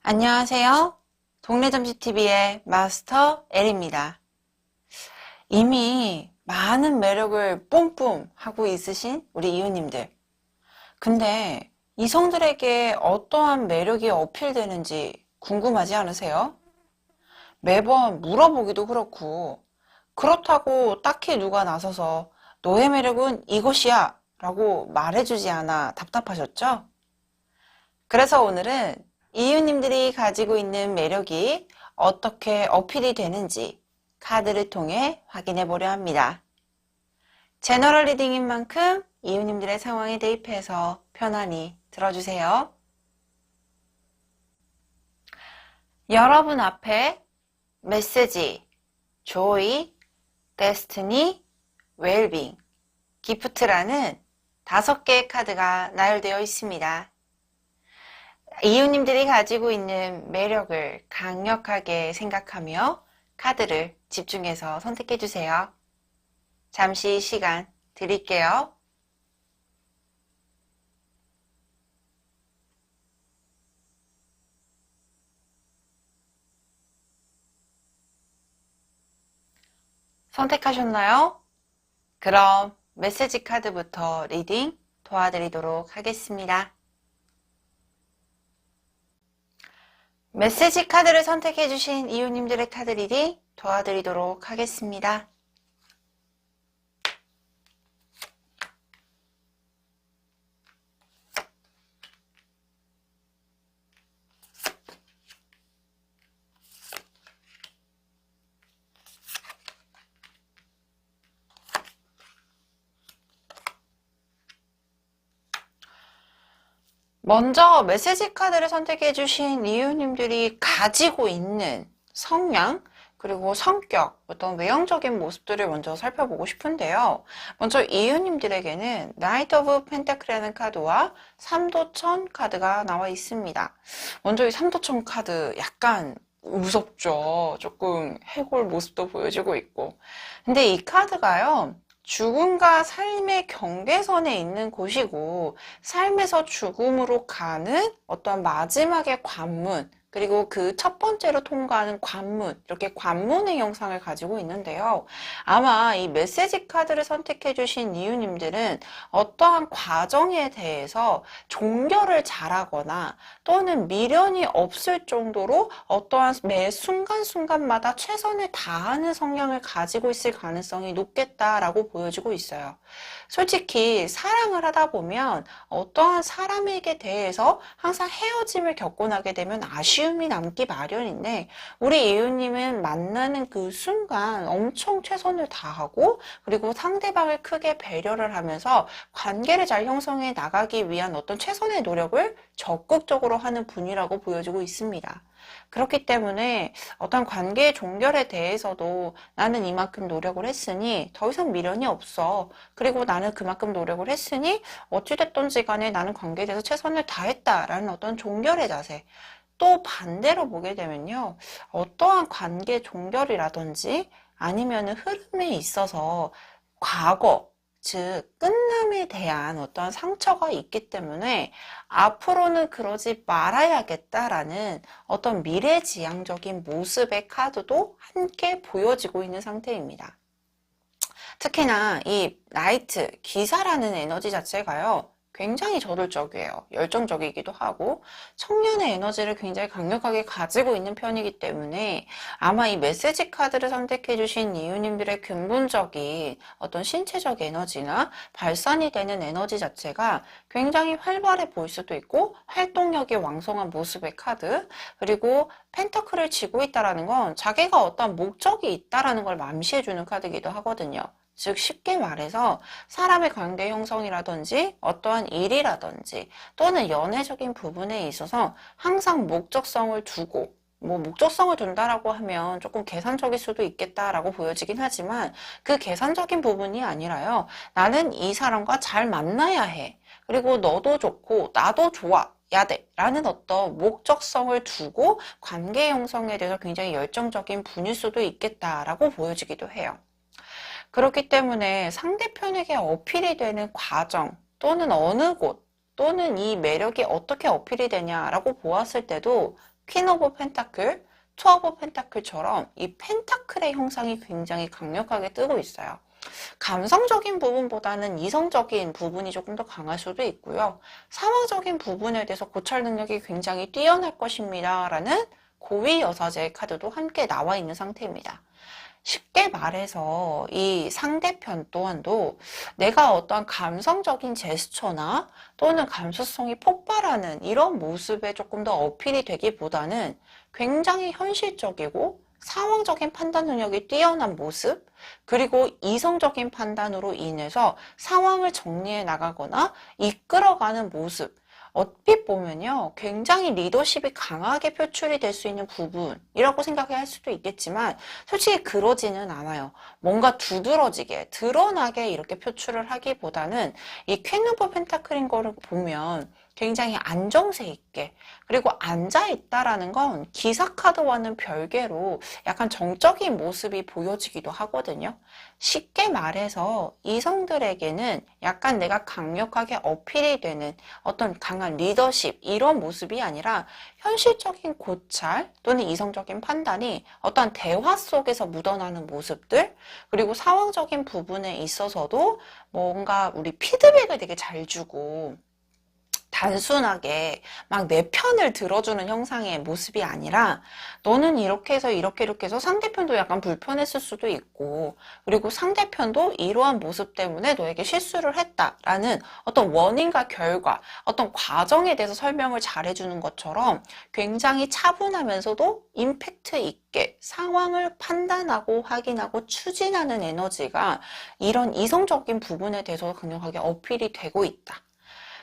안녕하세요. 동네점집TV의 마스터 L입니다. 이미 많은 매력을 뿜뿜 하고 있으신 우리 이웃님들. 근데 이성들에게 어떠한 매력이 어필되는지 궁금하지 않으세요? 매번 물어보기도 그렇고, 그렇다고 딱히 누가 나서서 너의 매력은 이것이야 라고 말해주지 않아 답답하셨죠? 그래서 오늘은 이웃님들이 가지고 있는 매력이 어떻게 어필이 되는지 카드를 통해 확인해 보려 합니다. 제너럴 리딩인 만큼 이웃님들의 상황에 대입해서 편안히 들어주세요. 여러분 앞에 메시지, 조이, 데스티니, 웰빙, 기프트라는 5개의 카드가 나열되어 있습니다. 이웃님들이 가지고 있는 매력을 강력하게 생각하며 카드를 집중해서 선택해 주세요. 잠시 시간 드릴게요. 선택하셨나요? 그럼 메시지 카드부터 리딩 도와드리도록 하겠습니다. 메시지 카드를 선택해주신 이웃님들의 카드 리딩 도와드리도록 하겠습니다. 먼저 메시지 카드를 선택해주신 이웃님들이 가지고 있는 성향, 그리고 성격, 어떤 외형적인 모습들을 먼저 살펴보고 싶은데요. 먼저 이웃님들에게는 나이트 오브 펜타클이라는 카드와 삼도천 카드가 나와 있습니다. 먼저 이 삼도천 카드 약간 무섭죠. 조금 해골 모습도 보여주고 있고. 근데 이 카드가요. 죽음과 삶의 경계선에 있는 곳이고 삶에서 죽음으로 가는 어떤 마지막의 관문, 그리고 그 첫 번째로 통과하는 관문, 이렇게 관문의 형상을 가지고 있는데요. 아마 이 메시지 카드를 선택해 주신 이유님들은 어떠한 과정에 대해서 종결을 잘하거나 또는 미련이 없을 정도로 어떠한 매 순간순간마다 최선을 다하는 성향을 가지고 있을 가능성이 높겠다라고 보여지고 있어요. 솔직히 사랑을 하다 보면 어떠한 사람에게 대해서 항상 헤어짐을 겪고 나게 되면 아쉬움이 남기 마련인데 우리 이웃님은 만나는 그 순간 엄청 최선을 다하고 그리고 상대방을 크게 배려를 하면서 관계를 잘 형성해 나가기 위한 어떤 최선의 노력을 적극적으로 하는 분이라고 보여지고 있습니다. 그렇기 때문에 어떤 관계의 종결에 대해서도 나는 이만큼 노력을 했으니 더 이상 미련이 없어. 그리고 나는 그만큼 노력을 했으니 어찌됐든지 간에 나는 관계에 대해서 최선을 다했다라는 어떤 종결의 자세. 또 반대로 보게 되면요. 어떠한 관계 종결이라든지 아니면 흐름에 있어서 과거, 즉 끝남에 대한 어떤 상처가 있기 때문에 앞으로는 그러지 말아야겠다라는 어떤 미래지향적인 모습의 카드도 함께 보여지고 있는 상태입니다. 특히나 이 라이트, 기사라는 에너지 자체가요. 굉장히 저돌적이에요. 열정적이기도 하고 청년의 에너지를 굉장히 강력하게 가지고 있는 편이기 때문에 아마 이 메시지 카드를 선택해 주신 이유님들의 근본적인 어떤 신체적 에너지나 발산이 되는 에너지 자체가 굉장히 활발해 보일 수도 있고 활동력이 왕성한 모습의 카드, 그리고 펜터클을 쥐고 있다는 건 자기가 어떤 목적이 있다는 걸 암시해 주는 카드이기도 하거든요. 즉 쉽게 말해서 사람의 관계 형성이라든지 어떠한 일이라든지 또는 연애적인 부분에 있어서 항상 목적성을 두고 목적성을 둔다라고 하면 조금 계산적일 수도 있겠다라고 보여지긴 하지만 그 계산적인 부분이 아니라요. 나는 이 사람과 잘 만나야 해. 그리고 너도 좋고 나도 좋아. 야 돼. 라는 어떤 목적성을 두고 관계 형성에 대해서 굉장히 열정적인 분일 수도 있겠다라고 보여지기도 해요. 그렇기 때문에 상대편에게 어필이 되는 과정 또는 어느 곳 또는 이 매력이 어떻게 어필이 되냐라고 보았을 때도 퀸 오브 펜타클, 투 오브 펜타클처럼 이 펜타클의 형상이 굉장히 강력하게 뜨고 있어요. 감성적인 부분보다는 이성적인 부분이 조금 더 강할 수도 있고요. 상황적인 부분에 대해서 고찰 능력이 굉장히 뛰어날 것입니다. 라는 고위 여사제의 카드도 함께 나와 있는 상태입니다. 쉽게 말해서 이 상대편 또한도 내가 어떠한 감성적인 제스처나 또는 감수성이 폭발하는 이런 모습에 조금 더 어필이 되기보다는 굉장히 현실적이고 상황적인 판단 능력이 뛰어난 모습, 그리고 이성적인 판단으로 인해서 상황을 정리해 나가거나 이끌어가는 모습, 얼핏 보면요, 굉장히 리더십이 강하게 표출이 될 수 있는 부분이라고 생각할 수도 있겠지만, 솔직히 그러지는 않아요. 뭔가 두드러지게, 드러나게 이렇게 표출을 하기보다는 이 퀸 오브 펜타클인 거를 보면 굉장히 안정세 있게, 그리고 앉아있다라는 건 기사 카드와는 별개로 약간 정적인 모습이 보여지기도 하거든요. 쉽게 말해서 이성들에게는 약간 내가 강력하게 어필이 되는 어떤 강한 리더십 이런 모습이 아니라 현실적인 고찰 또는 이성적인 판단이 어떤 대화 속에서 묻어나는 모습들, 그리고 상황적인 부분에 있어서도 뭔가 우리 피드백을 되게 잘 주고 단순하게 막 내 편을 들어주는 형상의 모습이 아니라 너는 이렇게 해서 이렇게 해서 상대편도 약간 불편했을 수도 있고, 그리고 상대편도 이러한 모습 때문에 너에게 실수를 했다라는 어떤 원인과 결과, 어떤 과정에 대해서 설명을 잘해주는 것처럼 굉장히 차분하면서도 임팩트 있게 상황을 판단하고 확인하고 추진하는 에너지가 이런 이성적인 부분에 대해서 강력하게 어필이 되고 있다.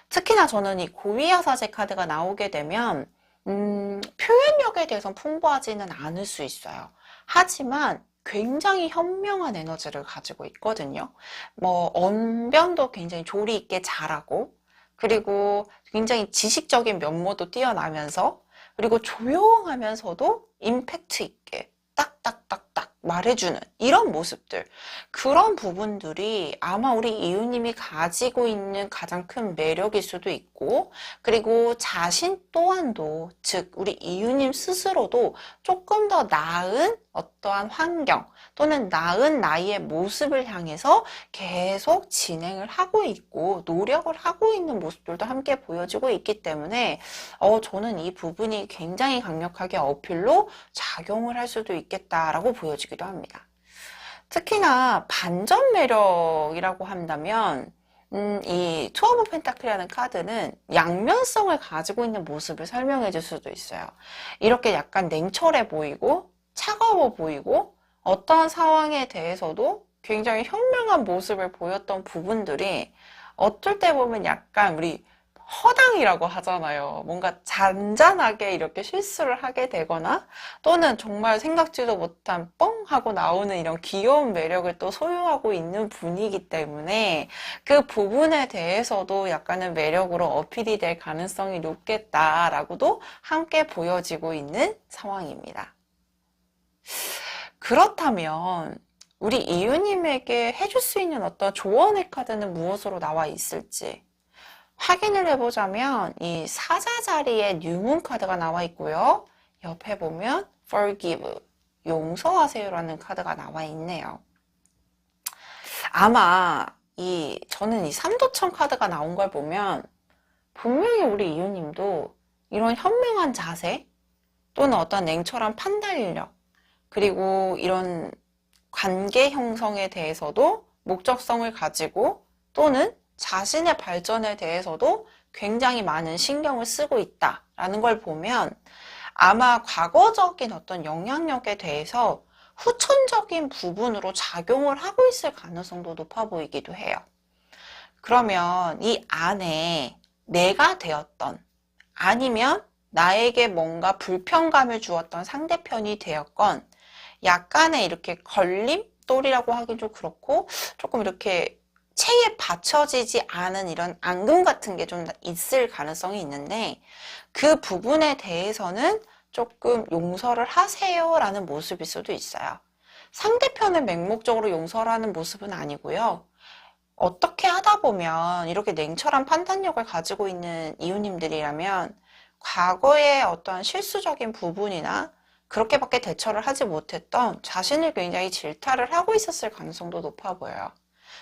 특히나 저는 이 고위야사제 카드가 나오게 되면 표현력에 대해서 풍부하지는 않을 수 있어요. 하지만 굉장히 현명한 에너지를 가지고 있거든요. 뭐 언변도 굉장히 조리 있게 잘하고, 그리고 굉장히 지식적인 면모도 뛰어나면서, 그리고 조용하면서도 임팩트 있게 딱딱딱딱 말해주는 이런 모습들, 그런 부분들이 아마 우리 이유님이 가지고 있는 가장 큰 매력일 수도 있고, 그리고 자신 또한도, 즉 우리 이유님 스스로도 조금 더 나은 어떠한 환경 또는 나은 나의 모습을 향해서 계속 진행을 하고 있고 노력을 하고 있는 모습들도 함께 보여지고 있기 때문에 저는 이 부분이 굉장히 강력하게 어필로 작용을 할 수도 있겠다라고 보여지기도 합니다. 특히나 반전 매력이라고 한다면 이 투 오브 펜타클이라는 카드는 양면성을 가지고 있는 모습을 설명해 줄 수도 있어요. 이렇게 약간 냉철해 보이고 차가워 보이고 어떠한 상황에 대해서도 굉장히 현명한 모습을 보였던 부분들이 어떨 때 보면 약간 우리 허당이라고 하잖아요. 뭔가 잔잔하게 이렇게 실수를 하게 되거나 또는 정말 생각지도 못한 뻥 하고 나오는 이런 귀여운 매력을 또 소유하고 있는 분이기 때문에 그 부분에 대해서도 약간의 매력으로 어필이 될 가능성이 높겠다라고도 함께 보여지고 있는 상황입니다. 그렇다면 우리 이유님에게 해줄 수 있는 어떤 조언의 카드는 무엇으로 나와 있을지 확인을 해보자면 이 사자 자리에 뉴문 카드가 나와 있고요. 옆에 보면 forgive, 용서하세요라는 카드가 나와 있네요. 아마 저는 이 삼도천 카드가 나온 걸 보면 분명히 우리 이유님도 이런 현명한 자세 또는 어떤 냉철한 판단력, 그리고 이런 관계 형성에 대해서도 목적성을 가지고 또는 자신의 발전에 대해서도 굉장히 많은 신경을 쓰고 있다라는 걸 보면 아마 과거적인 어떤 영향력에 대해서 후천적인 부분으로 작용을 하고 있을 가능성도 높아 보이기도 해요. 그러면 이 안에 내가 되었던, 아니면 나에게 뭔가 불편감을 주었던 상대편이 되었건 약간의 이렇게 걸림돌이라고 하긴 좀 그렇고 조금 이렇게 체에 받쳐지지 않은 이런 앙금 같은 게 좀 있을 가능성이 있는데 그 부분에 대해서는 조금 용서를 하세요 라는 모습일 수도 있어요. 상대편을 맹목적으로 용서하는 모습은 아니고요. 어떻게 하다 보면 이렇게 냉철한 판단력을 가지고 있는 이웃님들이라면 과거의 어떤 실수적인 부분이나 그렇게밖에 대처를 하지 못했던 자신을 굉장히 질타를 하고 있었을 가능성도 높아 보여요.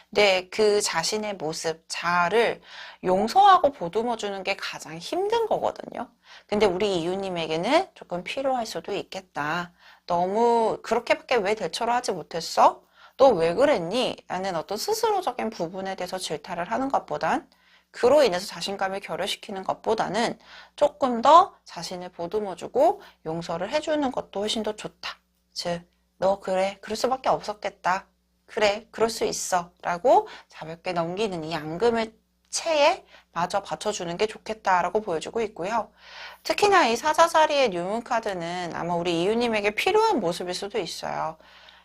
근데 그 자신의 모습, 자아를 용서하고 보듬어 주는 게 가장 힘든 거거든요. 근데 우리 이유님에게는 조금 필요할 수도 있겠다. 너무 그렇게밖에 왜 대처를 하지 못했어? 너 왜 그랬니? 라는 어떤 스스로적인 부분에 대해서 질타를 하는 것보단 그로 인해서 자신감을 결여시키는 것보다는 조금 더 자신을 보듬어주고 용서를 해주는 것도 훨씬 더 좋다. 즉, 너 그래, 그럴 수밖에 없었겠다. 그래, 그럴 수 있어. 라고 가볍게 넘기는 이 앙금의 체에 마저 받쳐주는 게 좋겠다라고 보여주고 있고요. 특히나 이 사자자리의 뉴문 카드는 아마 우리 이유님에게 필요한 모습일 수도 있어요.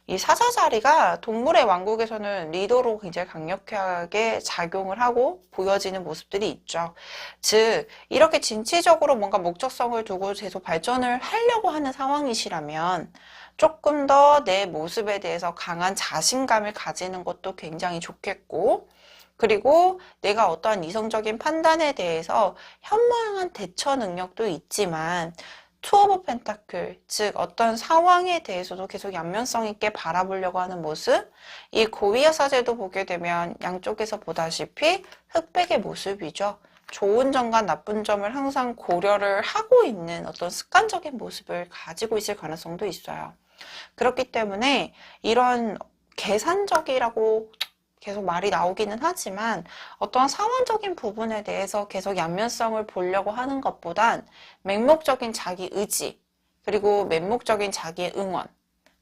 이 사사자리가 동물의 왕국에서는 리더로 굉장히 강력하게 작용을 하고 보여지는 모습들이 있죠. 즉, 이렇게 진취적으로 뭔가 목적성을 두고 계속 발전을 하려고 하는 상황이시라면 조금 더 내 모습에 대해서 강한 자신감을 가지는 것도 굉장히 좋겠고, 그리고 내가 어떠한 이성적인 판단에 대해서 현명한 대처 능력도 있지만 투 오브 펜타클, 즉 어떤 상황에 대해서도 계속 양면성 있게 바라보려고 하는 모습, 이 고위와 사제도 보게 되면 양쪽에서 보다시피 흑백의 모습이죠. 좋은 점과 나쁜 점을 항상 고려를 하고 있는 어떤 습관적인 모습을 가지고 있을 가능성도 있어요. 그렇기 때문에 이런 계산적이라고 계속 말이 나오기는 하지만 어떠한 상황적인 부분에 대해서 계속 양면성을 보려고 하는 것보단 맹목적인 자기 의지, 그리고 맹목적인 자기의 응원,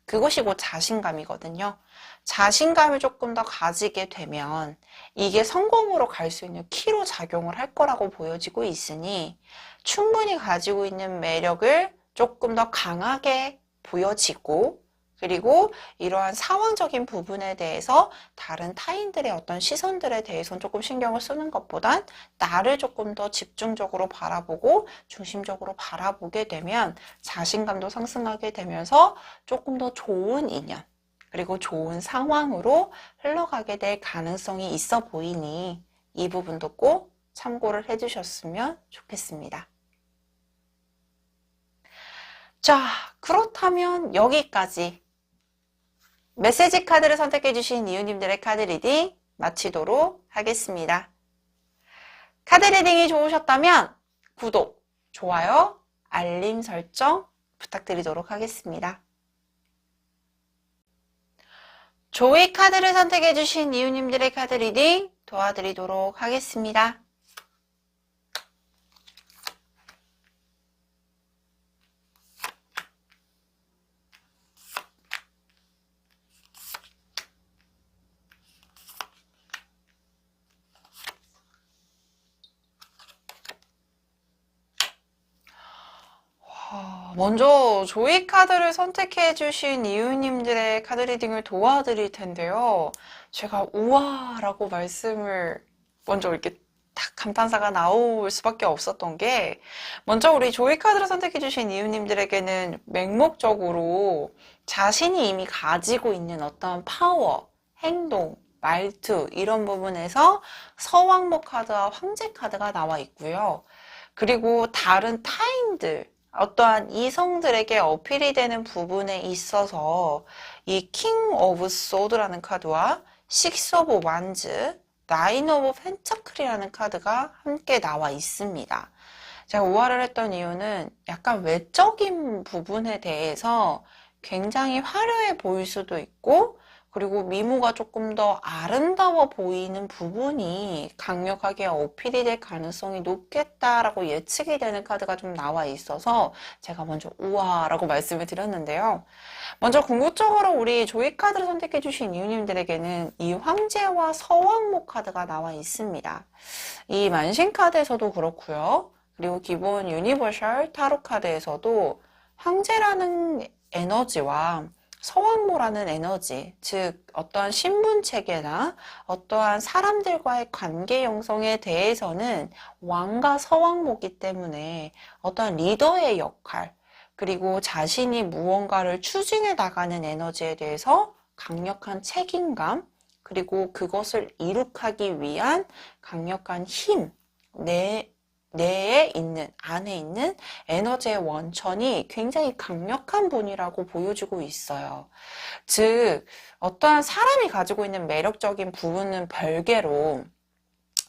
그것이 곧 자신감이거든요. 자신감을 조금 더 가지게 되면 이게 성공으로 갈 수 있는 키로 작용을 할 거라고 보여지고 있으니 충분히 가지고 있는 매력을 조금 더 강하게 보여지고, 그리고 이러한 상황적인 부분에 대해서 다른 타인들의 어떤 시선들에 대해서는 조금 신경을 쓰는 것보단 나를 조금 더 집중적으로 바라보고 중심적으로 바라보게 되면 자신감도 상승하게 되면서 조금 더 좋은 인연, 그리고 좋은 상황으로 흘러가게 될 가능성이 있어 보이니 이 부분도 꼭 참고를 해주셨으면 좋겠습니다. 자, 그렇다면 여기까지 메시지 카드를 선택해주신 이유님들의 카드 리딩 마치도록 하겠습니다. 카드 리딩이 좋으셨다면 구독, 좋아요, 알림 설정 부탁드리도록 하겠습니다. 조이 카드를 선택해주신 이유님들의 카드 리딩 도와드리도록 하겠습니다. 먼저 조이 카드를 선택해 주신 이유님들의 카드 리딩을 도와드릴 텐데요. 제가 우와라고 말씀을 먼저 이렇게 딱 감탄사가 나올 수밖에 없었던 게, 먼저 우리 조이 카드를 선택해 주신 이유님들에게는 맹목적으로 자신이 이미 가지고 있는 어떤 파워, 행동, 말투 이런 부분에서 서왕목 카드와 황제 카드가 나와 있고요. 그리고 다른 타인들, 어떠한 이성들에게 어필이 되는 부분에 있어서 이 킹 오브 소드라는 카드와 식스 오브 완즈, 나인 오브 펜타클이라는 카드가 함께 나와 있습니다. 제가 우화를 했던 이유는 약간 외적인 부분에 대해서 굉장히 화려해 보일 수도 있고, 그리고 미모가 조금 더 아름다워 보이는 부분이 강력하게 어필이 될 가능성이 높겠다라고 예측이 되는 카드가 좀 나와 있어서 제가 먼저 우와라고 말씀을 드렸는데요. 먼저 궁극적으로 우리 조이 카드를 선택해 주신 이유님들에게는 이 황제와 서왕목 카드가 나와 있습니다. 이 만신 카드에서도 그렇고요. 그리고 기본 유니버셜 타로 카드에서도 황제라는 에너지와 서왕모라는 에너지, 즉 어떠한 신분체계나 어떠한 사람들과의 관계 형성에 대해서는 왕과 서왕모이기 때문에 어떠한 리더의 역할, 그리고 자신이 무언가를 추진해 나가는 에너지에 대해서 강력한 책임감, 그리고 그것을 이룩하기 위한 강력한 힘, 내에 있는, 안에 있는 에너지의 원천이 굉장히 강력한 분이라고 보여주고 있어요. 즉, 어떠한 사람이 가지고 있는 매력적인 부분은 별개로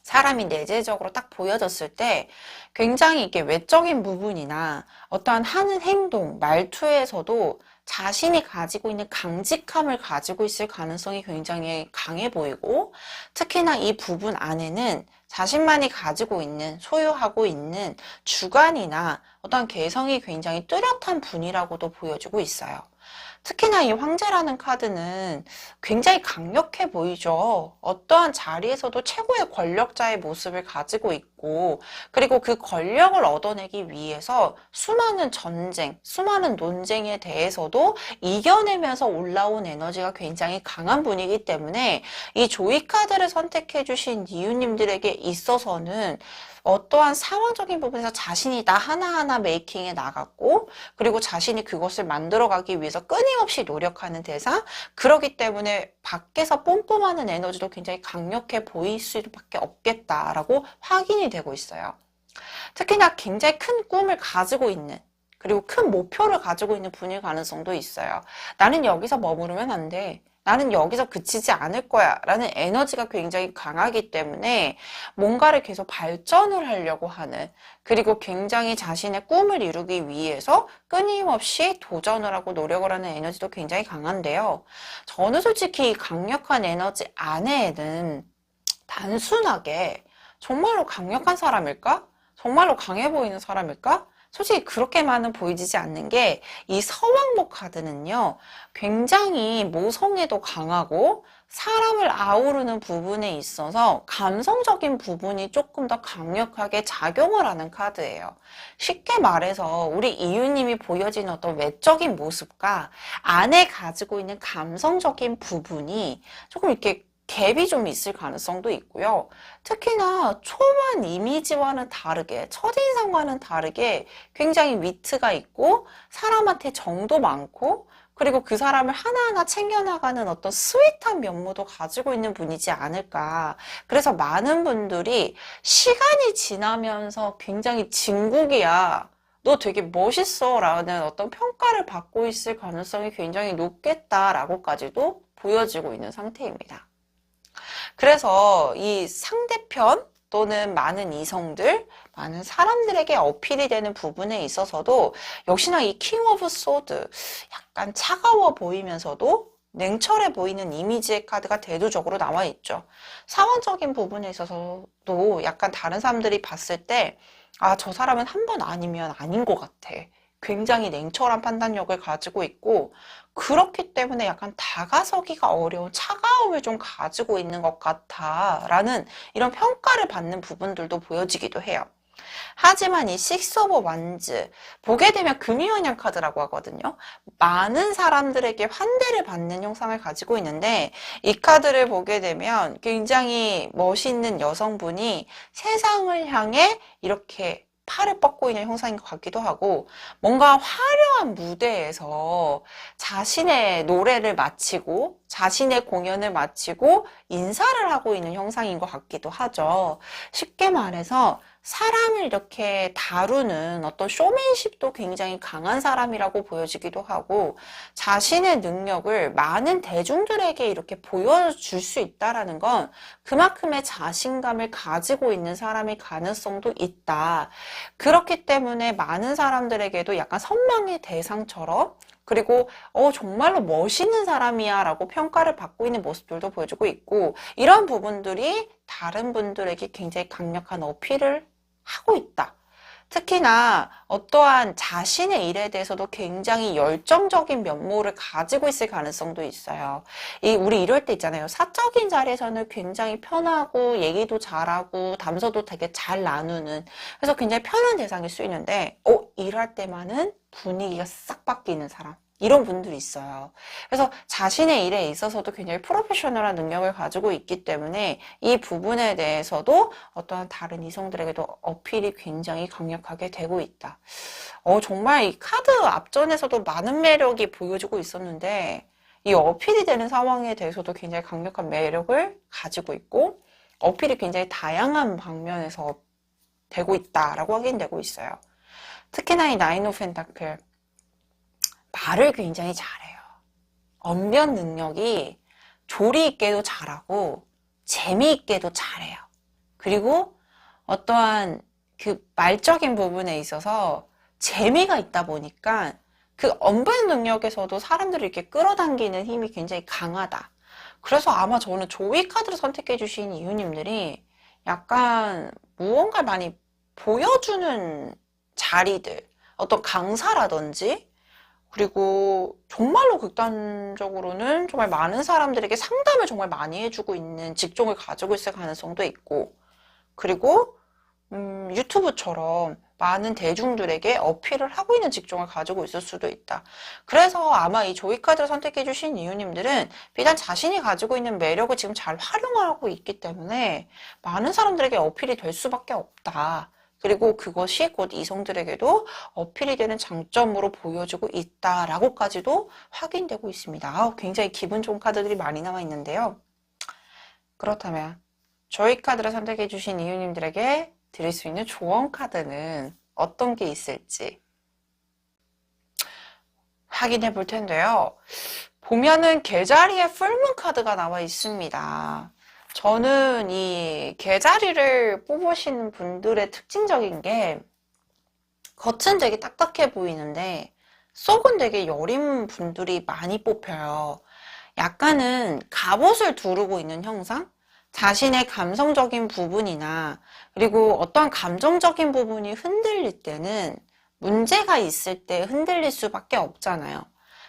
사람이 내재적으로 딱 보여졌을 때 굉장히 이게 외적인 부분이나 어떠한 하는 행동, 말투에서도 자신이 가지고 있는 강직함을 가지고 있을 가능성이 굉장히 강해 보이고, 특히나 이 부분 안에는 자신만이 가지고 있는, 소유하고 있는 주관이나 어떤 개성이 굉장히 뚜렷한 분이라고도 보여주고 있어요. 특히나 이 황제라는 카드는 굉장히 강력해 보이죠. 어떠한 자리에서도 최고의 권력자의 모습을 가지고 있고, 그리고 그 권력을 얻어내기 위해서 수많은 전쟁, 수많은 논쟁에 대해서도 이겨내면서 올라온 에너지가 굉장히 강한 분이기 때문에 이 조이 카드를 선택해 주신 이유님들에게 있어서는 어떠한 상황적인 부분에서 자신이 나 하나하나 메이킹에 나갔고, 그리고 자신이 그것을 만들어가기 위해서 끊임없이 노력하는 대상, 그러기 때문에 밖에서 뿜뿜하는 에너지도 굉장히 강력해 보일 수밖에 없겠다라고 확인이 되고 있어요. 특히나 굉장히 큰 꿈을 가지고 있는, 그리고 큰 목표를 가지고 있는 분일 가능성도 있어요. 나는 여기서 머무르면 안 돼. 나는 여기서 그치지 않을 거야 라는 에너지가 굉장히 강하기 때문에 뭔가를 계속 발전을 하려고 하는, 그리고 굉장히 자신의 꿈을 이루기 위해서 끊임없이 도전을 하고 노력을 하는 에너지도 굉장히 강한데요. 저는 솔직히 이 강력한 에너지 안에는 단순하게 정말로 강력한 사람일까? 정말로 강해 보이는 사람일까? 솔직히 그렇게만은 보이지 않는 게, 이 서왕목 카드는요, 굉장히 모성애도 강하고 사람을 아우르는 부분에 있어서 감성적인 부분이 조금 더 강력하게 작용을 하는 카드예요. 쉽게 말해서 우리 이유님이 보여지는 어떤 외적인 모습과 안에 가지고 있는 감성적인 부분이 조금 이렇게 갭이 좀 있을 가능성도 있고요. 특히나 초반 이미지와는 다르게, 첫인상과는 다르게 굉장히 위트가 있고 사람한테 정도 많고, 그리고 그 사람을 하나하나 챙겨나가는 어떤 스윗한 면모도 가지고 있는 분이지 않을까. 그래서 많은 분들이 시간이 지나면서 굉장히 진국이야, 너 되게 멋있어 라는 어떤 평가를 받고 있을 가능성이 굉장히 높겠다라고까지도 보여지고 있는 상태입니다. 그래서 이 상대편 또는 많은 이성들, 많은 사람들에게 어필이 되는 부분에 있어서도 역시나 이 킹 오브 소드, 약간 차가워 보이면서도 냉철해 보이는 이미지의 카드가 대두적으로 나와 있죠. 사원적인 부분에 있어서도 약간 다른 사람들이 봤을 때, 아, 저 사람은 한 번 아니면 아닌 것 같아. 굉장히 냉철한 판단력을 가지고 있고, 그렇기 때문에 약간 다가서기가 어려운 차가움을 좀 가지고 있는 것 같아 라는 이런 평가를 받는 부분들도 보여지기도 해요. 하지만 이 식스 오브 완즈, 보게 되면 금이원양 카드라고 하거든요. 많은 사람들에게 환대를 받는 형상을 가지고 있는데, 이 카드를 보게 되면 굉장히 멋있는 여성분이 세상을 향해 이렇게 팔을 뻗고 있는 형상인 것 같기도 하고, 뭔가 화려한 무대에서 자신의 노래를 마치고 자신의 공연을 마치고 인사를 하고 있는 형상인 것 같기도 하죠. 쉽게 말해서 사람을 이렇게 다루는 어떤 쇼맨십도 굉장히 강한 사람이라고 보여지기도 하고, 자신의 능력을 많은 대중들에게 이렇게 보여줄 수 있다라는 건 그만큼의 자신감을 가지고 있는 사람의 가능성도 있다. 그렇기 때문에 많은 사람들에게도 약간 선망의 대상처럼, 그리고 정말로 멋있는 사람이야 라고 평가를 받고 있는 모습들도 보여주고 있고, 이런 부분들이 다른 분들에게 굉장히 강력한 어필을 하고 있다. 특히나 어떠한 자신의 일에 대해서도 굉장히 열정적인 면모를 가지고 있을 가능성도 있어요. 우리 이럴 때 있잖아요. 사적인 자리에서는 굉장히 편하고 얘기도 잘하고 담소도 되게 잘 나누는, 그래서 굉장히 편한 대상일 수 있는데 일할 때만은 분위기가 싹 바뀌는 사람, 이런 분들이 있어요. 그래서 자신의 일에 있어서도 굉장히 프로페셔널한 능력을 가지고 있기 때문에 이 부분에 대해서도 어떠한 다른 이성들에게도 어필이 굉장히 강력하게 되고 있다. 정말 이 카드 앞전에서도 많은 매력이 보여지고 있었는데, 이 어필이 되는 상황에 대해서도 굉장히 강력한 매력을 가지고 있고, 어필이 굉장히 다양한 방면에서 되고 있다라고 확인되고 있어요. 특히나 이 나인 오브 펜타클 말을 굉장히 잘해요. 언변 능력이 조리 있게도 잘하고 재미있게도 잘해요. 그리고 어떠한 그 말적인 부분에 있어서 재미가 있다 보니까 그 언변 능력에서도 사람들을 이렇게 끌어당기는 힘이 굉장히 강하다. 그래서 아마 저는 조이 카드를 선택해 주신 이유님들이 약간 무언가 많이 보여주는 자리들, 어떤 강사라든지, 그리고 정말로 극단적으로는 정말 많은 사람들에게 상담을 정말 많이 해주고 있는 직종을 가지고 있을 가능성도 있고, 그리고 유튜브처럼 많은 대중들에게 어필을 하고 있는 직종을 가지고 있을 수도 있다. 그래서 아마 이 조이 카드를 선택해 주신 이유님들은 비단 자신이 가지고 있는 매력을 지금 잘 활용하고 있기 때문에 많은 사람들에게 어필이 될 수밖에 없다. 그리고 그것이 곧 이성들에게도 어필이 되는 장점으로 보여지고 있다라고까지도 확인되고 있습니다. 굉장히 기분 좋은 카드들이 많이 나와 있는데요. 그렇다면 조이 카드를 선택해 주신 이유님들에게 드릴 수 있는 조언 카드는 어떤 게 있을지 확인해 볼 텐데요. 보면은 개자리의 풀문 카드가 나와 있습니다. 저는 이 개자리를 뽑으시는 분들의 특징적인 게 겉은 되게 딱딱해 보이는데 속은 되게 여린 분들이 많이 뽑혀요. 약간은 갑옷을 두르고 있는 형상? 자신의 감성적인 부분이나 그리고 어떠한 감정적인 부분이 흔들릴 때는 문제가 있을 때 흔들릴 수밖에 없잖아요.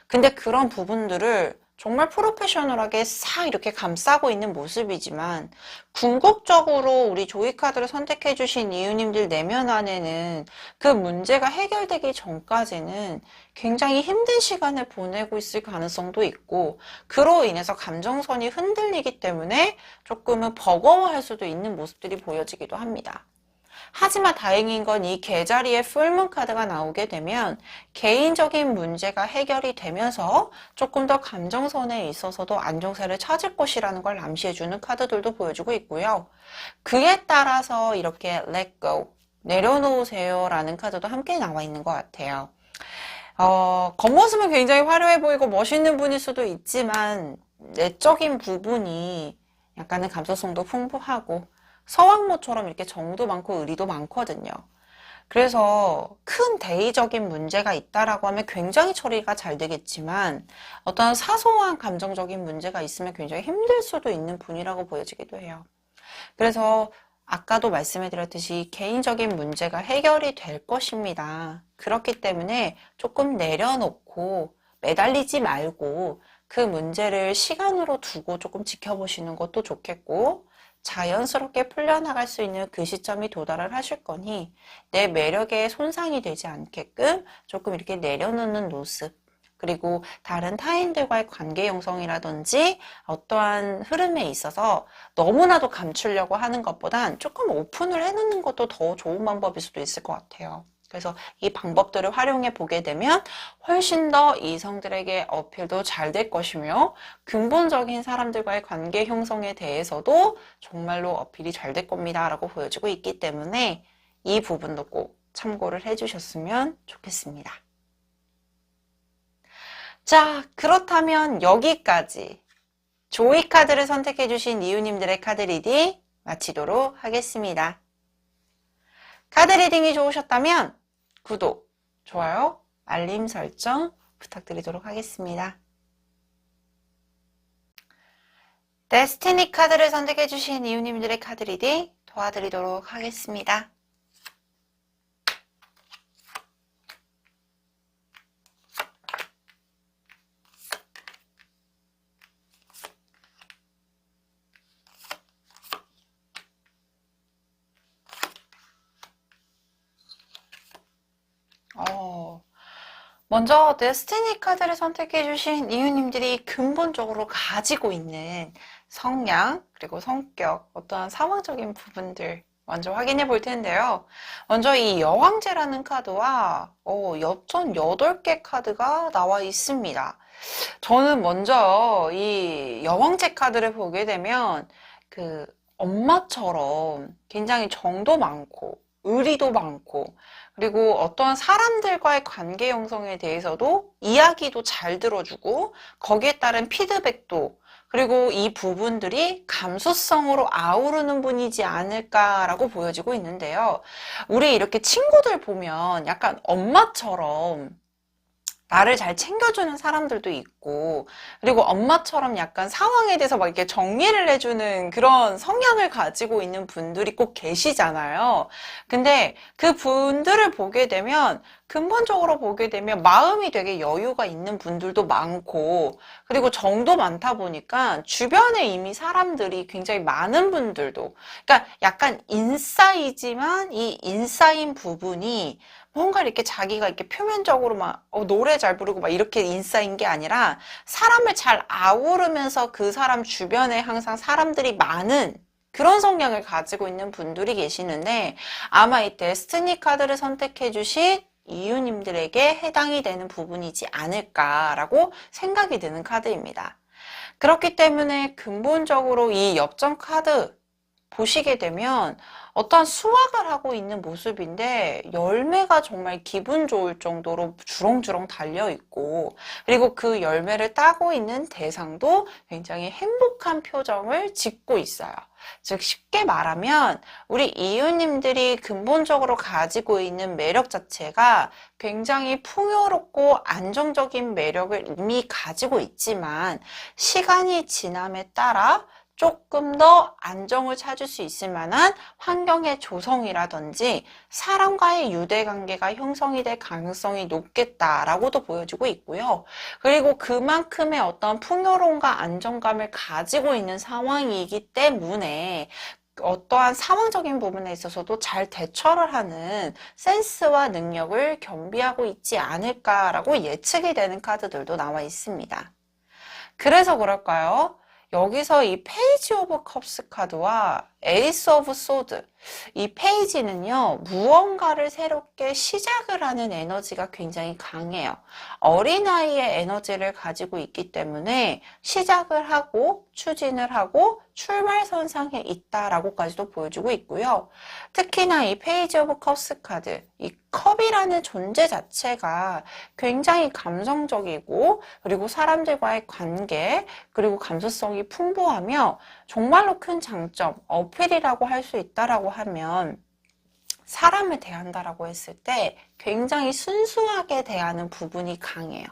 근데 그런 부분들을 정말 프로페셔널하게 싹 이렇게 감싸고 있는 모습이지만 궁극적으로 우리 조이 카드를 선택해 주신 이유님들 내면 안에는 그 문제가 해결되기 전까지는 굉장히 힘든 시간을 보내고 있을 가능성도 있고 그로 인해서 감정선이 흔들리기 때문에 조금은 버거워할 수도 있는 모습들이 보여지기도 합니다. 하지만 다행인 건 이 개자리에 풀문 카드가 나오게 되면 개인적인 문제가 해결이 되면서 조금 더 감정선에 있어서도 안정세를 찾을 것이라는 걸 암시해주는 카드들도 보여주고 있고요. 그에 따라서 이렇게 let go, 내려놓으세요 라는 카드도 함께 나와 있는 것 같아요. 겉모습은 굉장히 화려해 보이고 멋있는 분일 수도 있지만 내적인 부분이 약간의 감수성도 풍부하고 서왕모처럼 이렇게 정도 많고 의리도 많거든요. 그래서 큰 대의적인 문제가 있다라고 하면 굉장히 처리가 잘 되겠지만 어떤 사소한 감정적인 문제가 있으면 굉장히 힘들 수도 있는 분이라고 보여지기도 해요. 그래서 아까도 말씀해드렸듯이 개인적인 문제가 해결이 될 것입니다. 그렇기 때문에 조금 내려놓고 매달리지 말고 그 문제를 시간으로 두고 조금 지켜보시는 것도 좋겠고 자연스럽게 풀려나갈 수 있는 그 시점이 도달을 하실 거니 내 매력에 손상이 되지 않게끔 조금 이렇게 내려놓는 모습 그리고 다른 타인들과의 관계 형성이라든지 어떠한 흐름에 있어서 너무나도 감추려고 하는 것보단 조금 오픈을 해놓는 것도 더 좋은 방법일 수도 있을 것 같아요. 그래서 이 방법들을 활용해 보게 되면 훨씬 더 이성들에게 어필도 잘 될 것이며 근본적인 사람들과의 관계 형성에 대해서도 정말로 어필이 잘 될 겁니다 라고 보여지고 있기 때문에 이 부분도 꼭 참고를 해주셨으면 좋겠습니다. 자, 그렇다면 여기까지 조이 카드를 선택해 주신 이유님들의 카드 리딩 마치도록 하겠습니다. 카드 리딩이 좋으셨다면 구독, 좋아요, 알림 설정 부탁드리도록 하겠습니다. 데스티니 카드를 선택해 주신 이유님들의 카드 리딩 도와드리도록 하겠습니다. 먼저 데스티니 카드를 선택해 주신 이유님들이 근본적으로 가지고 있는 성향 그리고 성격 어떠한 상황적인 부분들 먼저 확인해 볼 텐데요. 먼저 이 여왕제라는 카드와 엽전 8개 카드가 나와 있습니다. 저는 먼저 이 여왕제 카드를 보게 되면 그 엄마처럼 굉장히 정도 많고 의리도 많고, 그리고 어떠한 사람들과의 관계 형성에 대해서도 이야기도 잘 들어주고, 거기에 따른 피드백도, 그리고 이 부분들이 감수성으로 아우르는 분이지 않을까라고 보여지고 있는데요. 우리 이렇게 친구들 보면 약간 엄마처럼 나를 잘 챙겨주는 사람들도 있고, 그리고 엄마처럼 약간 상황에 대해서 막 이렇게 정리를 해주는 그런 성향을 가지고 있는 분들이 꼭 계시잖아요. 근데 그 분들을 보게 되면, 근본적으로 보게 되면 마음이 되게 여유가 있는 분들도 많고, 그리고 정도 많다 보니까 주변에 이미 사람들이 굉장히 많은 분들도, 그러니까 약간 인싸이지만 이 인싸인 부분이 뭔가 이렇게 자기가 이렇게 표면적으로 막 노래 잘 부르고 막 이렇게 인싸인 게 아니라 사람을 잘 아우르면서 그 사람 주변에 항상 사람들이 많은 그런 성향을 가지고 있는 분들이 계시는데, 아마 이 데스티니 카드를 선택해 주신 이유님들에게 해당이 되는 부분이지 않을까라고 생각이 드는 카드입니다. 그렇기 때문에 근본적으로 이 엽전 카드 보시게 되면 어떠한 수확을 하고 있는 모습인데, 열매가 정말 기분 좋을 정도로 주렁주렁 달려 있고, 그리고 그 열매를 따고 있는 대상도 굉장히 행복한 표정을 짓고 있어요. 즉 쉽게 말하면 우리 이유님들이 근본적으로 가지고 있는 매력 자체가 굉장히 풍요롭고 안정적인 매력을 이미 가지고 있지만, 시간이 지남에 따라 조금 더 안정을 찾을 수 있을 만한 환경의 조성이라든지 사람과의 유대관계가 형성이 될 가능성이 높겠다라고도 보여지고 있고요. 그리고 그만큼의 어떤 풍요로움과 안정감을 가지고 있는 상황이기 때문에 어떠한 상황적인 부분에 있어서도 잘 대처를 하는 센스와 능력을 겸비하고 있지 않을까라고 예측이 되는 카드들도 나와 있습니다. 그래서 그럴까요? 여기서 이 페이지 오브 컵스 카드와 에이스 오브 소드, 이 페이지는요, 무언가를 새롭게 시작을 하는 에너지가 굉장히 강해요. 어린아이의 에너지를 가지고 있기 때문에 시작을 하고 추진을 하고 출발선상에 있다라고까지도 보여주고 있고요. 특히나 이 페이지 오브 컵스 카드, 이 컵이라는 존재 자체가 굉장히 감성적이고, 그리고 사람들과의 관계, 그리고 감수성이 풍부하며 정말로 큰 장점, 어필이라고 할 수 있다라고 하면, 사람을 대한다라고 했을 때 굉장히 순수하게 대하는 부분이 강해요.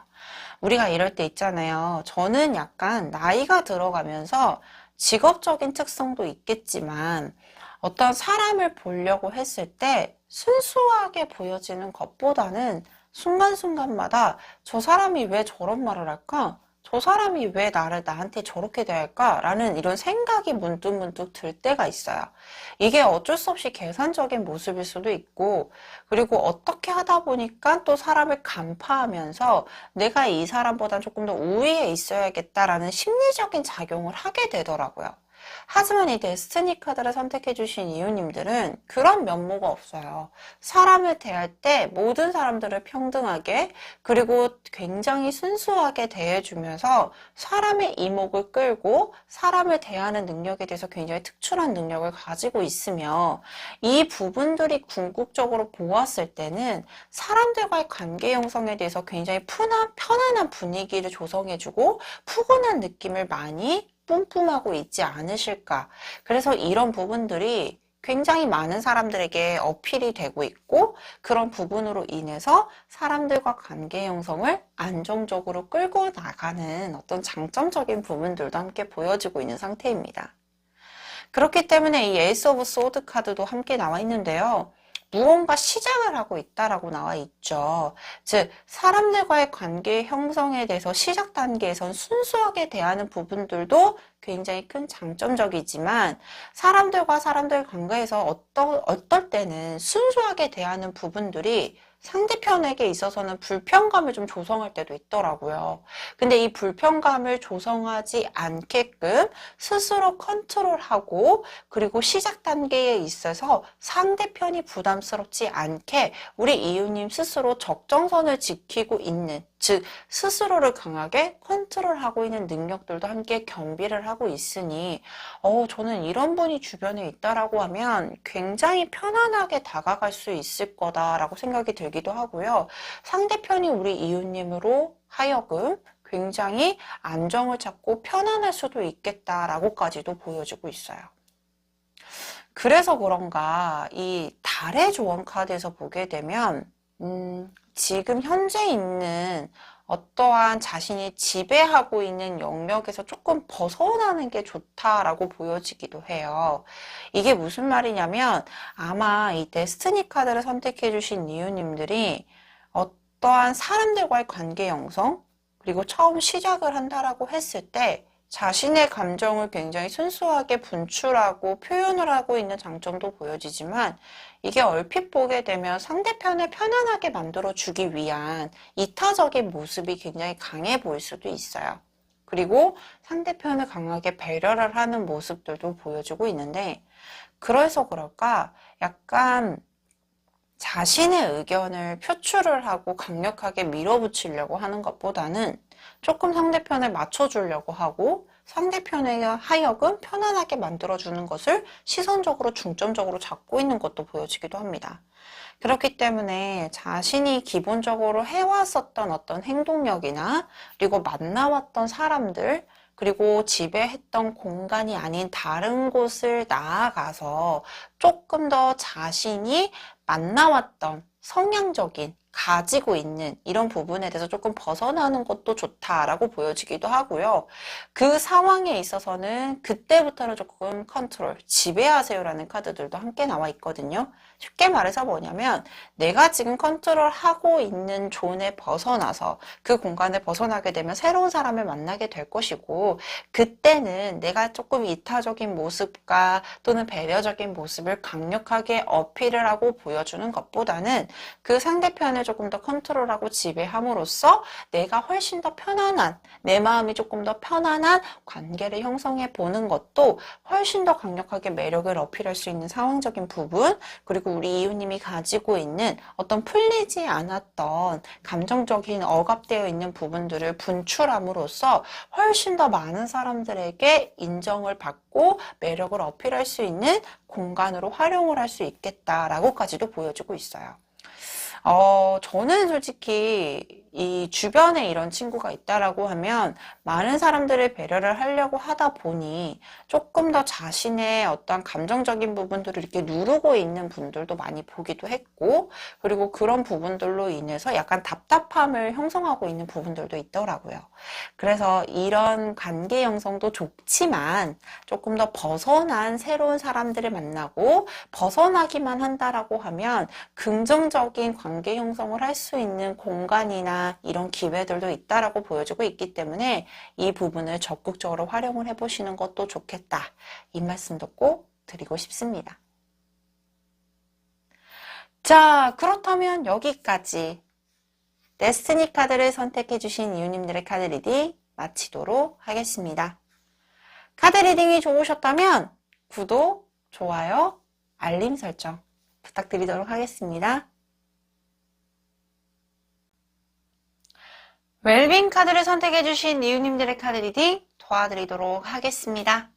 우리가 이럴 때 있잖아요. 저는 약간 나이가 들어가면서 직업적인 특성도 있겠지만, 어떤 사람을 보려고 했을 때 순수하게 보여지는 것보다는 순간순간마다 저 사람이 왜 저런 말을 할까? 저 사람이 왜 나한테 저렇게 대할까? 라는 이런 생각이 문득문득 들 때가 있어요. 이게 어쩔 수 없이 계산적인 모습일 수도 있고, 그리고 어떻게 하다 보니까 또 사람을 간파하면서 내가 이 사람보다 조금 더 우위에 있어야겠다라는 심리적인 작용을 하게 되더라고요. 하지만 이 데스티니 카드를 선택해 주신 이유님들은 그런 면모가 없어요. 사람을 대할 때 모든 사람들을 평등하게, 그리고 굉장히 순수하게 대해주면서 사람의 이목을 끌고 사람을 대하는 능력에 대해서 굉장히 특출한 능력을 가지고 있으며, 이 부분들이 궁극적으로 보았을 때는 사람들과의 관계 형성에 대해서 굉장히 편안한 분위기를 조성해주고 푸근한 느낌을 많이 뿜뿜하고 있지 않으실까. 그래서 이런 부분들이 굉장히 많은 사람들에게 어필이 되고 있고, 그런 부분으로 인해서 사람들과 관계 형성을 안정적으로 끌고 나가는 어떤 장점적인 부분들도 함께 보여지고 있는 상태입니다. 그렇기 때문에 이 에이스 오브 소드 카드도 함께 나와 있는데요. 무언가 시작을 하고 있다라고 나와 있죠. 즉, 사람들과의 관계 형성에 대해서 시작 단계에선 순수하게 대하는 부분들도 굉장히 큰 장점적이지만, 사람들과 사람들 관계에서 어떨 때는 순수하게 대하는 부분들이 상대편에게 있어서는 불편감을 좀 조성할 때도 있더라고요. 근데 이 불편감을 조성하지 않게끔 스스로 컨트롤하고 그리고 시작 단계에 있어서 상대편이 부담스럽지 않게 우리 이유님 스스로 적정선을 지키고 있는, 즉 스스로를 강하게 컨트롤하고 있는 능력들도 함께 겸비를 하고 있으니 저는 이런 분이 주변에 있다라고 하면 굉장히 편안하게 다가갈 수 있을 거다라고 생각이 들기도 하고요. 상대편이 우리 이웃님으로 하여금 굉장히 안정을 찾고 편안할 수도 있겠다라고까지도 보여주고 있어요. 그래서 그런가 이 달의 조언 카드에서 보게 되면 지금 현재 있는 어떠한 자신이 지배하고 있는 영역에서 조금 벗어나는 게 좋다라고 보여지기도 해요. 이게 무슨 말이냐면 아마 이 데스티니 카드를 선택해 주신 이유님들이 어떠한 사람들과의 관계 형성 그리고 처음 시작을 한다라고 했을 때 자신의 감정을 굉장히 순수하게 분출하고 표현을 하고 있는 장점도 보여지지만 이게 얼핏 보게 되면 상대편을 편안하게 만들어주기 위한 이타적인 모습이 굉장히 강해 보일 수도 있어요. 그리고 상대편을 강하게 배려를 하는 모습들도 보여주고 있는데 그래서 그럴까 약간 자신의 의견을 표출을 하고 강력하게 밀어붙이려고 하는 것보다는 조금 상대편을 맞춰주려고 하고 상대편에 하여금 편안하게 만들어주는 것을 시선적으로 중점적으로 잡고 있는 것도 보여지기도 합니다. 그렇기 때문에 자신이 기본적으로 해왔었던 어떤 행동력이나 그리고 만나왔던 사람들 그리고 지배했던 공간이 아닌 다른 곳을 나아가서 조금 더 자신이 만나왔던 성향적인 가지고 있는 이런 부분에 대해서 조금 벗어나는 것도 좋다라고 보여지기도 하고요. 그 상황에 있어서는 그때부터는 조금 컨트롤, 지배하세요라는 카드들도 함께 나와 있거든요. 쉽게 말해서 뭐냐면 내가 지금 컨트롤하고 있는 존에 벗어나서 그 공간을 벗어나게 되면 새로운 사람을 만나게 될 것이고 그때는 내가 조금 이타적인 모습과 또는 배려적인 모습을 강력하게 어필을 하고 보여주는 것보다는 그 상대편을 조금 더 컨트롤하고 지배함으로써 내가 훨씬 더 편안한 내 마음이 조금 더 편안한 관계를 형성해 보는 것도 훨씬 더 강력하게 매력을 어필할 수 있는 상황적인 부분 그리고 우리 이웃님이 가지고 있는 어떤 풀리지 않았던 감정적인 억압되어 있는 부분들을 분출함으로써 훨씬 더 많은 사람들에게 인정을 받고 매력을 어필할 수 있는 공간으로 활용을 할 수 있겠다라고까지도 보여주고 있어요. 저는 솔직히 이 주변에 이런 친구가 있다라고 하면 많은 사람들을 배려를 하려고 하다 보니 조금 더 자신의 어떤 감정적인 부분들을 이렇게 누르고 있는 분들도 많이 보기도 했고 그리고 그런 부분들로 인해서 약간 답답함을 형성하고 있는 부분들도 있더라고요. 그래서 이런 관계 형성도 좋지만 조금 더 벗어난 새로운 사람들을 만나고 벗어나기만 한다라고 하면 긍정적인 관계 형성을 할 수 있는 공간이나 이런 기회들도 있다라고 보여주고 있기 때문에 이 부분을 적극적으로 활용을 해보시는 것도 좋겠다. 이 말씀도 꼭 드리고 싶습니다. 자, 그렇다면 여기까지 데스티니 카드를 선택해주신 이유님들의 카드 리딩 마치도록 하겠습니다. 카드 리딩이 좋으셨다면 구독, 좋아요, 알림 설정 부탁드리도록 하겠습니다. 웰빙 카드를 선택해주신 이웃님들의 카드 리딩 도와드리도록 하겠습니다.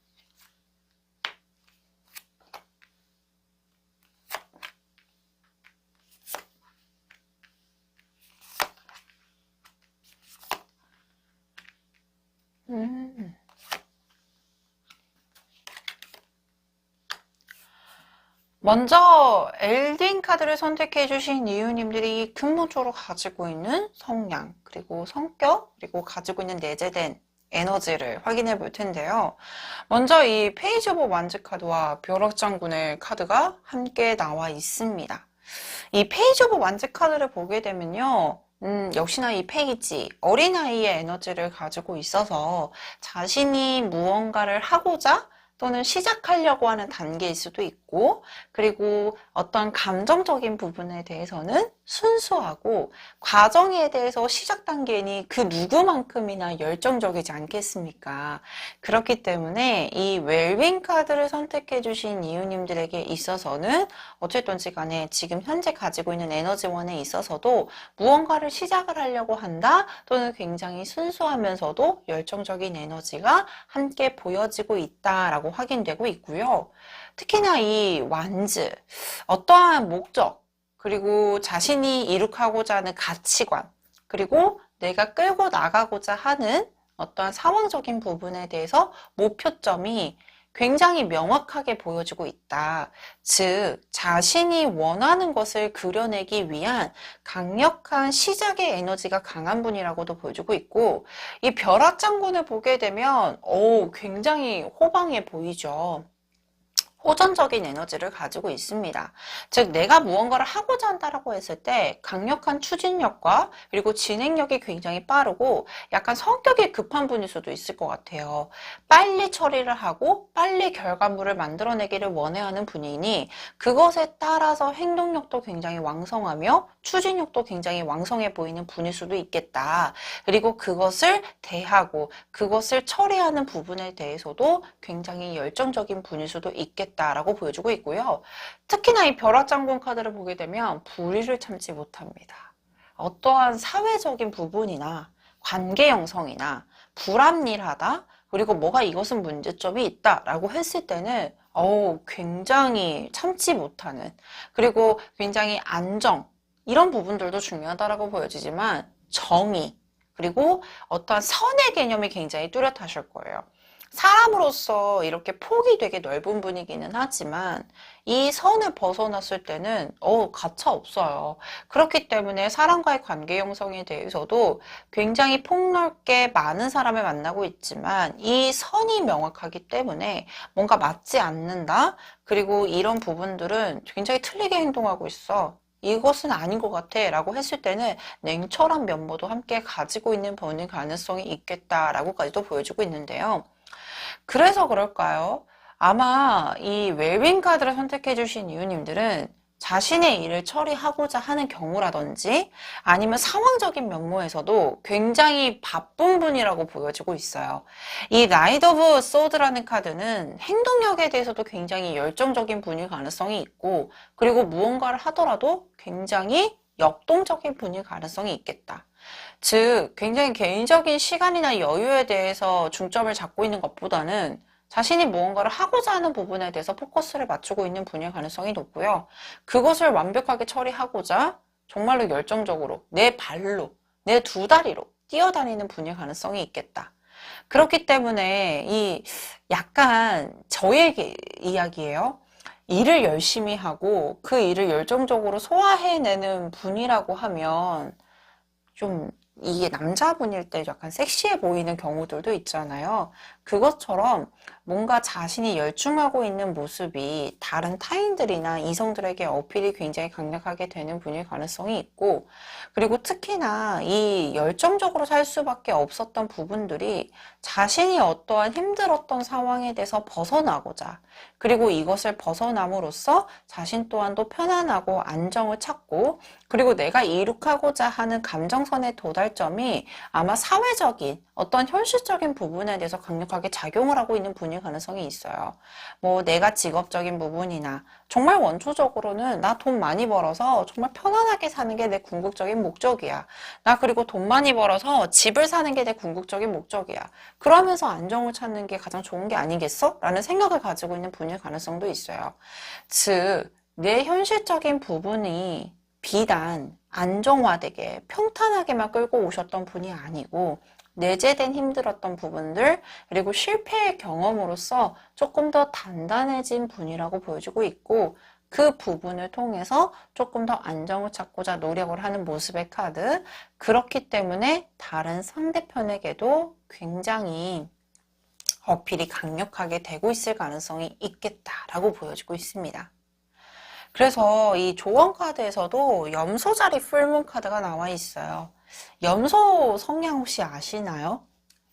먼저 엘딘 카드를 선택해 주신 이유님들이 근본적으로 가지고 있는 성향, 그리고 성격, 그리고 가지고 있는 내재된 에너지를 확인해 볼 텐데요. 먼저 이 페이지 오브 완즈 카드와 벼락장군의 카드가 함께 나와 있습니다. 이 페이지 오브 완즈 카드를 보게 되면요. 역시나 이 페이지, 어린아이의 에너지를 가지고 있어서 자신이 무언가를 하고자 또는 시작하려고 하는 단계일 수도 있고, 그리고 어떤 감정적인 부분에 대해서는 순수하고, 과정에 대해서 시작 단계니 그 누구만큼이나 열정적이지 않겠습니까? 그렇기 때문에 이 웰빙 카드를 선택해 주신 이유님들에게 있어서는 어쨌든지 간에 지금 현재 가지고 있는 에너지원에 있어서도 무언가를 시작을 하려고 한다, 또는 굉장히 순수하면서도 열정적인 에너지가 함께 보여지고 있다라고 확인되고 있고요. 특히나 이 완즈, 어떠한 목적, 그리고 자신이 이룩하고자 하는 가치관, 그리고 내가 끌고 나가고자 하는 어떠한 상황적인 부분에 대해서 목표점이 굉장히 명확하게 보여지고 있다. 즉, 자신이 원하는 것을 그려내기 위한 강력한 시작의 에너지가 강한 분이라고도 보여주고 있고, 이 벼락장군을 보게 되면, 굉장히 호방해 보이죠. 호전적인 에너지를 가지고 있습니다. 즉, 내가 무언가를 하고자 한다라고 했을 때 강력한 추진력과 그리고 진행력이 굉장히 빠르고 약간 성격이 급한 분일 수도 있을 것 같아요. 빨리 처리를 하고 빨리 결과물을 만들어내기를 원해하는 분이니 그것에 따라서 행동력도 굉장히 왕성하며 추진력도 굉장히 왕성해 보이는 분일 수도 있겠다. 그리고 그것을 대하고 그것을 처리하는 부분에 대해서도 굉장히 열정적인 분일 수도 있겠다. 라고 보여주고 있고요. 특히나 이 벼락장군 카드를 보게 되면 불의를 참지 못합니다. 어떠한 사회적인 부분이나 관계 형성이나 불합리하다, 그리고 뭐가 이것은 문제점이 있다 라고 했을 때는 굉장히 참지 못하는, 그리고 굉장히 안정, 이런 부분들도 중요하다라고 보여지지만 정의, 그리고 어떠한 선의 개념이 굉장히 뚜렷하실 거예요. 사람으로서 이렇게 폭이 되게 넓은 분이기는 하지만 이 선을 벗어났을 때는 가차 없어요. 그렇기 때문에 사람과의 관계 형성에 대해서도 굉장히 폭넓게 많은 사람을 만나고 있지만 이 선이 명확하기 때문에 뭔가 맞지 않는다? 그리고 이런 부분들은 굉장히 틀리게 행동하고 있어. 이것은 아닌 것 같아 라고 했을 때는 냉철한 면모도 함께 가지고 있는 분일 가능성이 있겠다라고까지도 보여주고 있는데요. 그래서 그럴까요? 아마 이 웰빙 카드를 선택해 주신 이유님들은 자신의 일을 처리하고자 하는 경우라든지 아니면 상황적인 면모에서도 굉장히 바쁜 분이라고 보여지고 있어요. 이 나이트 오브 소드라는 카드는 행동력에 대해서도 굉장히 열정적인 분일 가능성이 있고, 그리고 무언가를 하더라도 굉장히 역동적인 분일 가능성이 있겠다. 즉, 굉장히 개인적인 시간이나 여유에 대해서 중점을 잡고 있는 것보다는 자신이 무언가를 하고자 하는 부분에 대해서 포커스를 맞추고 있는 분일 가능성이 높고요. 그것을 완벽하게 처리하고자 정말로 열정적으로 내 발로, 내 두 다리로 뛰어다니는 분일 가능성이 있겠다. 그렇기 때문에 이 약간 저의 이야기예요. 일을 열심히 하고 그 일을 열정적으로 소화해내는 분이라고 하면 좀 이게 남자분일 때 약간 섹시해 보이는 경우들도 있잖아요. 그것처럼 뭔가 자신이 열중하고 있는 모습이 다른 타인들이나 이성들에게 어필이 굉장히 강력하게 되는 분일 가능성이 있고, 그리고 특히나 이 열정적으로 살 수밖에 없었던 부분들이 자신이 어떠한 힘들었던 상황에 대해서 벗어나고자, 그리고 이것을 벗어남으로써 자신 또한도 편안하고 안정을 찾고, 그리고 내가 이룩하고자 하는 감정선의 도달점이 아마 사회적인 어떤 현실적인 부분에 대해서 강력하게 작용을 하고 있는 분일 가능성이 있어요. 뭐 내가 직업적인 부분이나 정말 원초적으로는 나 돈 많이 벌어서 정말 편안하게 사는 게 내 궁극적인 목적이야. 나 그리고 돈 많이 벌어서 집을 사는 게 내 궁극적인 목적이야. 그러면서 안정을 찾는 게 가장 좋은 게 아니겠어? 라는 생각을 가지고 있는 분일 가능성도 있어요. 즉, 내 현실적인 부분이 비단 안정화되게 평탄하게만 끌고 오셨던 분이 아니고 내재된 힘들었던 부분들, 그리고 실패의 경험으로서 조금 더 단단해진 분이라고 보여주고 있고, 그 부분을 통해서 조금 더 안정을 찾고자 노력을 하는 모습의 카드. 그렇기 때문에 다른 상대편에게도 굉장히 어필이 강력하게 되고 있을 가능성이 있겠다라고 보여지고 있습니다. 그래서 이 조언 카드에서도 염소 자리 풀문 카드가 나와 있어요. 염소 성향 혹시 아시나요?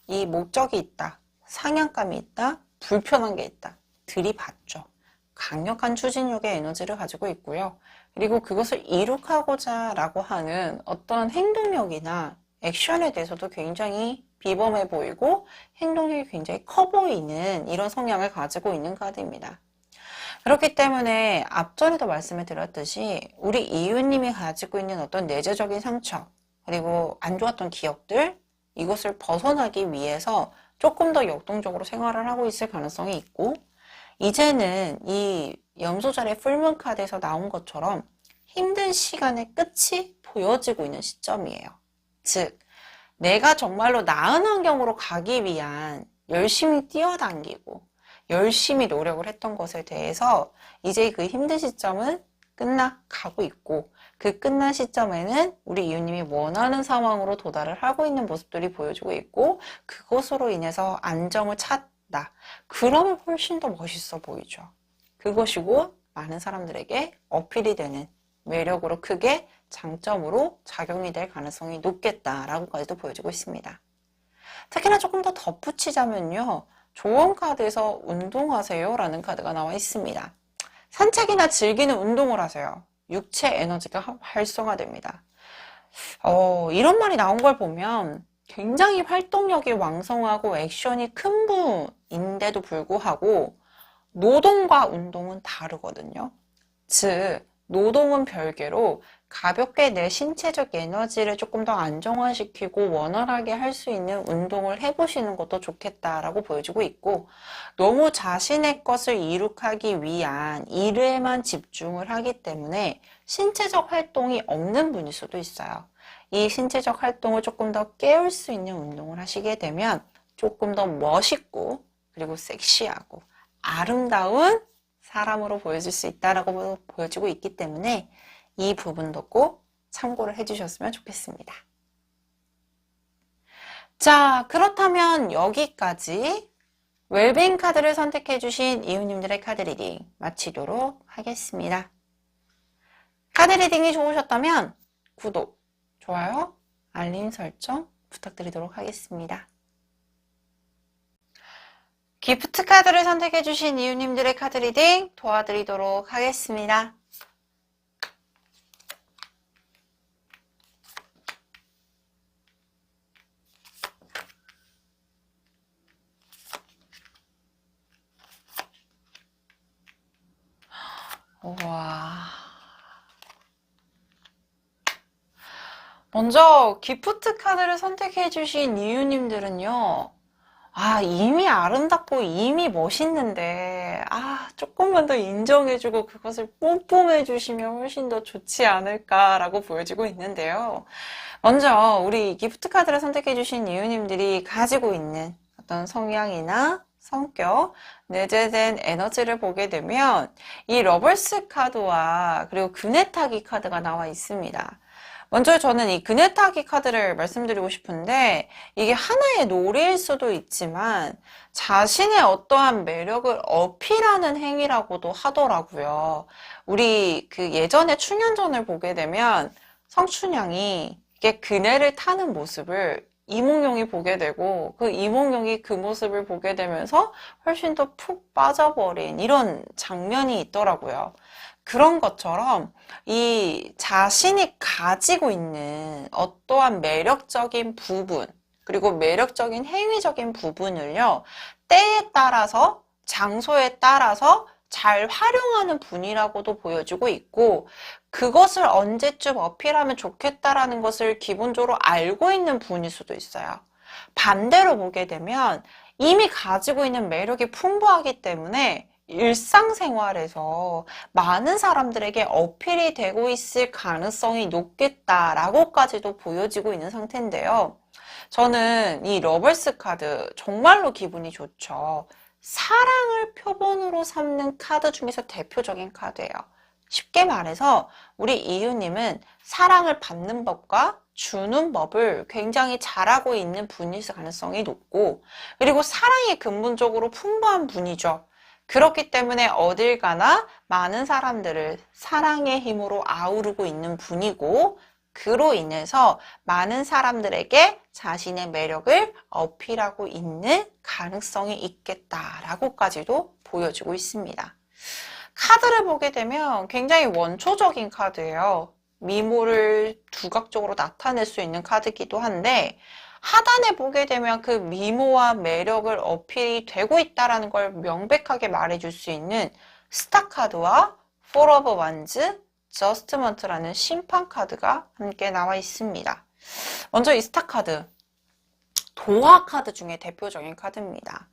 이 목적이 있다, 상향감이 있다, 불편한 게 있다. 들이받죠. 강력한 추진력의 에너지를 가지고 있고요. 그리고 그것을 이룩하고자 라고 하는 어떤 행동력이나 액션에 대해서도 굉장히 비범해 보이고 행동력이 굉장히 커 보이는 이런 성향을 가지고 있는 카드입니다. 그렇기 때문에 앞전에도 말씀을 드렸듯이 우리 이유님이 가지고 있는 어떤 내재적인 상처 그리고 안 좋았던 기억들 이것을 벗어나기 위해서 조금 더 역동적으로 생활을 하고 있을 가능성이 있고 이제는 이 염소자리의 풀문 카드에서 나온 것처럼 힘든 시간의 끝이 보여지고 있는 시점이에요. 즉 내가 정말로 나은 환경으로 가기 위한 열심히 뛰어당기고 열심히 노력을 했던 것에 대해서 이제 그 힘든 시점은 끝나가고 있고 그 끝난 시점에는 우리 이웃님이 원하는 상황으로 도달을 하고 있는 모습들이 보여주고 있고 그것으로 인해서 안정을 찾다. 그러면 훨씬 더 멋있어 보이죠. 그것이고 많은 사람들에게 어필이 되는 매력으로 크게 장점으로 작용이 될 가능성이 높겠다라고까지도 보여주고 있습니다. 특히나 조금 더 덧붙이자면요. 조언 카드에서 운동하세요 라는 카드가 나와 있습니다. 산책이나 즐기는 운동을 하세요. 육체 에너지가 활성화됩니다. 이런 말이 나온 걸 보면 굉장히 활동력이 왕성하고 액션이 큰 분인데도 불구하고 노동과 운동은 다르거든요. 즉 노동은 별개로 가볍게 내 신체적 에너지를 조금 더 안정화시키고 원활하게 할 수 있는 운동을 해보시는 것도 좋겠다라고 보여주고 있고 너무 자신의 것을 이룩하기 위한 일에만 집중을 하기 때문에 신체적 활동이 없는 분일 수도 있어요. 이 신체적 활동을 조금 더 깨울 수 있는 운동을 하시게 되면 조금 더 멋있고 그리고 섹시하고 아름다운 사람으로 보여줄 수 있다라고 보여지고 있기 때문에 이 부분도 꼭 참고를 해주셨으면 좋겠습니다. 자, 그렇다면 여기까지 웰빙 카드를 선택해주신 이웃님들의 카드 리딩 마치도록 하겠습니다. 카드 리딩이 좋으셨다면 구독, 좋아요, 알림 설정 부탁드리도록 하겠습니다. 기프트 카드를 선택해주신 이웃님들의 카드 리딩 도와드리도록 하겠습니다. 우와. 먼저 기프트 카드를 선택해주신 이웃님들은요. 이미 아름답고 이미 멋있는데 조금만 더 인정해주고 그것을 뽐뽐해주시면 훨씬 더 좋지 않을까라고 보여지고 있는데요. 먼저 우리 기프트 카드를 선택해주신 이웃님들이 가지고 있는 어떤 성향이나 성격, 내재된 에너지를 보게 되면 이 러벌스 카드와 그리고 그네타기 카드가 나와 있습니다. 먼저 저는 이 그네타기 카드를 말씀드리고 싶은데 이게 하나의 놀이일 수도 있지만 자신의 어떠한 매력을 어필하는 행위라고도 하더라고요. 우리 그 예전에 춘향전을 보게 되면 성춘향이 이게 그네를 타는 모습을 이몽룡이 보게 되고 그 이몽룡이 그 모습을 보게 되면서 훨씬 더 푹 빠져버린 이런 장면이 있더라고요. 그런 것처럼 이 자신이 가지고 있는 어떠한 매력적인 부분 그리고 매력적인 행위적인 부분을요 때에 따라서 장소에 따라서 잘 활용하는 분이라고도 보여주고 있고 그것을 언제쯤 어필하면 좋겠다라는 것을 기본적으로 알고 있는 분일 수도 있어요. 반대로 보게 되면 이미 가지고 있는 매력이 풍부하기 때문에 일상생활에서 많은 사람들에게 어필이 되고 있을 가능성이 높겠다라고까지도 보여지고 있는 상태인데요. 저는 이 러벌스 카드 정말로 기분이 좋죠. 사랑을 표본으로 삼는 카드 중에서 대표적인 카드예요. 쉽게 말해서 우리 이유님은 사랑을 받는 법과 주는 법을 굉장히 잘하고 있는 분일 가능성이 높고 그리고 사랑이 근본적으로 풍부한 분이죠. 그렇기 때문에 어딜 가나 많은 사람들을 사랑의 힘으로 아우르고 있는 분이고 그로 인해서 많은 사람들에게 자신의 매력을 어필하고 있는 가능성이 있겠다라고까지도 보여주고 있습니다. 카드를 보게 되면 굉장히 원초적인 카드예요. 미모를 두각적으로 나타낼 수 있는 카드이기도 한데 하단에 보게 되면 그 미모와 매력을 어필이 되고 있다는 걸 명백하게 말해줄 수 있는 스타 카드와 포 오브 완즈, 저스트먼트라는 심판 카드가 함께 나와 있습니다. 먼저 이 스타 카드, 도화 카드 중에 대표적인 카드입니다.